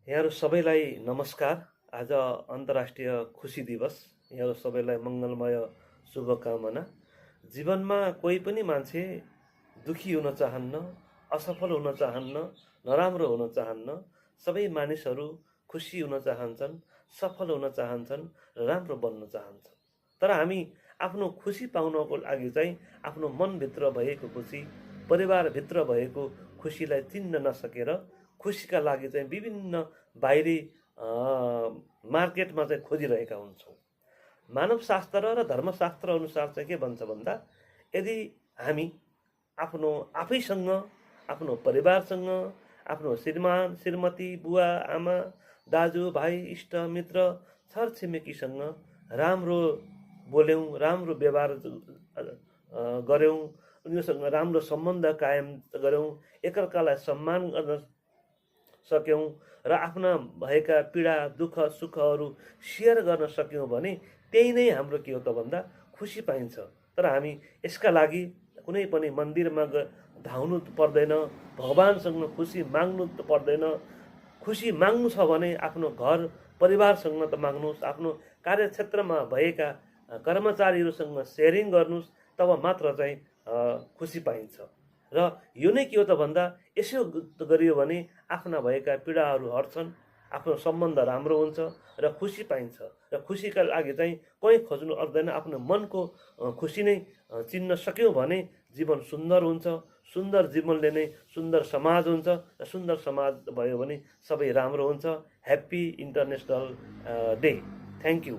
यहाँहरू सबैलाई नमस्कार। आज अन्तर्राष्ट्रिय खुसी दिवस। यहाँहरू सबैलाई मङ्गलमय शुभकामना। जीवनमा कोही पनि मान्छे दुखी हुन चाहन्न, असफल हुन चाहन्न, नराम्रो हुन चाहन्न। सबै मानिसहरू खुसी हुन चाहन्छन्, सफल हुन चाहन्छन् र राम्रो बन्न चाहन्छन्। तर हामी आफ्नो खुसी पाउनको लागि चाहिँ आफ्नो मनभित्र भएको खुसी, परिवारभित्र भएको खुसीलाई चिन्न नसकेर खुसीका लागि चाहिँ विभिन्न बाहिरी मार्केटमा चाहिँ खोजिरहेका हुन्छौँ। मानवशास्त्र र धर्मशास्त्र अनुसार चाहिँ के भन्छ भन्दा, यदि हामी आफ्नो आफैसँग, आफ्नो परिवारसँग, आफ्नो श्रीमान श्रीमती, बुवा आमा, दाजु भाइ, इष्ट मित्र, छरछिमेकीसँग राम्रो बोल्यौँ, राम्रो व्यवहार गऱ्यौँ, उनीहरूसँग राम्रो सम्बन्ध कायम गऱ्यौँ, एकअर्कालाई सम्मान गर्न सक्यौँ र आफ्ना भएका पीडा दुःख सुखहरू सेयर गर्न सक्यौँ भने त्यही नै हाम्रो के हो त भन्दा खुसी पाइन्छ। तर हामी यसका लागि कुनै पनि मन्दिरमा धाउनु पर्दैन, भगवान्सँग खुसी माग्नु त पर्दैन। खुसी माग्नु छ भने आफ्नो घर परिवारसँग त माग्नुहोस्, आफ्नो कार्यक्षेत्रमा भएका कर्मचारीहरूसँग सेयरिङ गर्नुहोस्, तब मात्र चाहिँ खुसी पाइन्छ। र यो नै के हो त भन्दा, यसो गरियो भने आफ्ना भएका पीडाहरू हट्छन्, आफ्नो सम्बन्ध राम्रो हुन्छ र खुसी पाइन्छ। र खुसीका लागि चाहिँ कहीँ खोज्नु पर्दैन, आफ्नो मनको खुसी नै चिन्न सक्यौँ भने जीवन सुन्दर हुन्छ। सुन्दर जीवनले नै सुन्दर समाज हुन्छ र सुन्दर समाज भयो भने सबै राम्रो हुन्छ। Happy international day. Thank you.